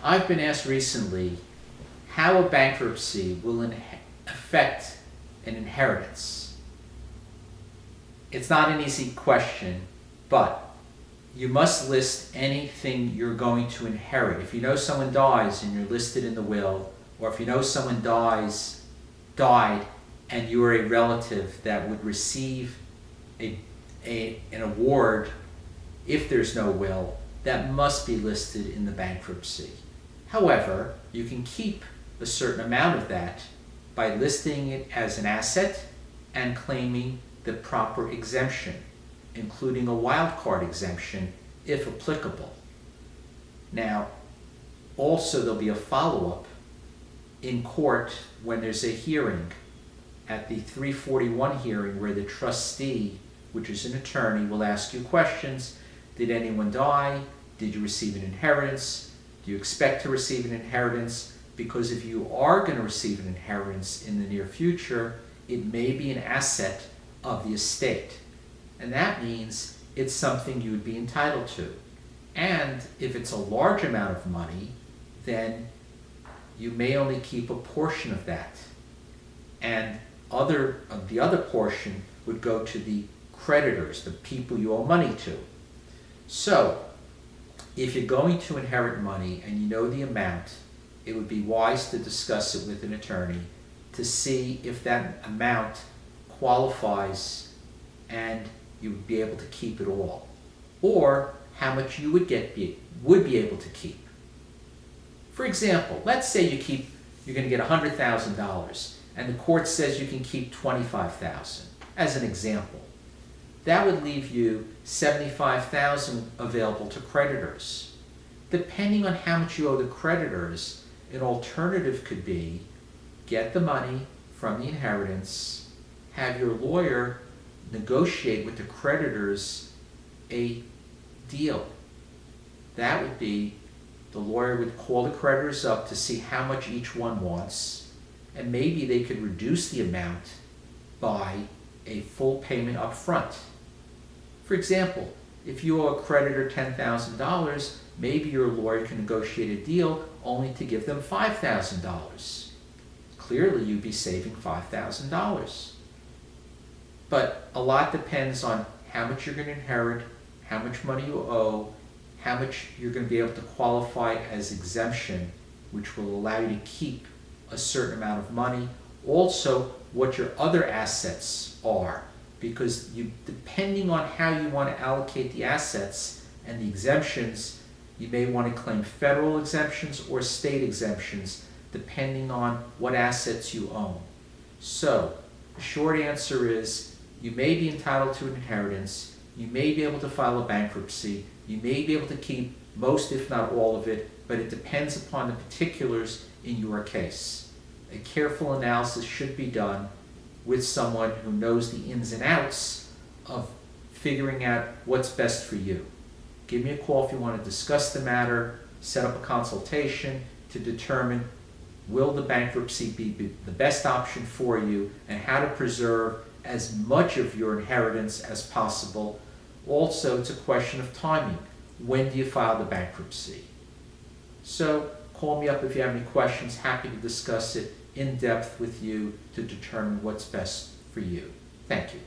I've been asked recently how a bankruptcy will affect an inheritance. It's not an easy question, but you must list anything you're going to inherit. If you know someone dies and you're listed in the will, or if you know someone died and you are a relative that would receive an award if there's no will, that must be listed in the bankruptcy. However, you can keep a certain amount of that by listing it as an asset and claiming the proper exemption, including a wild card exemption if applicable. Now, also there'll be a follow-up in court when there's a hearing, at the 341 hearing, where the trustee, which is an attorney, will ask you questions. Did anyone die? Did you receive an inheritance? Do you expect to receive an inheritance? Because if you are going to receive an inheritance in the near future, it may be an asset of the estate. And that means it's something you would be entitled to. And if it's a large amount of money, then you may only keep a portion of that. And the other portion would go to the creditors, the people you owe money to. So, if you're going to inherit money and you know the amount, it would be wise to discuss it with an attorney to see if that amount qualifies and you would be able to keep it all, or how much you would be able to keep. For example, let's say you're going to get $100,000 and the court says you can keep $25,000 as an example. That would leave you $75,000 available to creditors. Depending on how much you owe the creditors, an alternative could be get the money from the inheritance, have your lawyer negotiate with the creditors a deal. That would be, the lawyer would call the creditors up to see how much each one wants, and maybe they could reduce the amount by a full payment up front. For example, if you owe a creditor $10,000, maybe your lawyer can negotiate a deal only to give them $5,000. Clearly, you'd be saving $5,000. But a lot depends on how much you're going to inherit, how much money you owe, how much you're going to be able to qualify as exemption, which will allow you to keep a certain amount of money. Also, what your other assets are, because depending on how you want to allocate the assets and the exemptions, you may want to claim federal exemptions or state exemptions, depending on what assets you own. So, the short answer is, you may be entitled to an inheritance, you may be able to file a bankruptcy, you may be able to keep most, if not all of it, but it depends upon the particulars in your case. A careful analysis should be done with someone who knows the ins and outs of figuring out what's best for you. Give me a call if you want to discuss the matter, set up a consultation to determine will the bankruptcy be the best option for you and how to preserve as much of your inheritance as possible. Also, it's a question of timing. When do you file the bankruptcy? So, call me up if you have any questions. Happy to discuss it in depth with you to determine what's best for you. Thank you.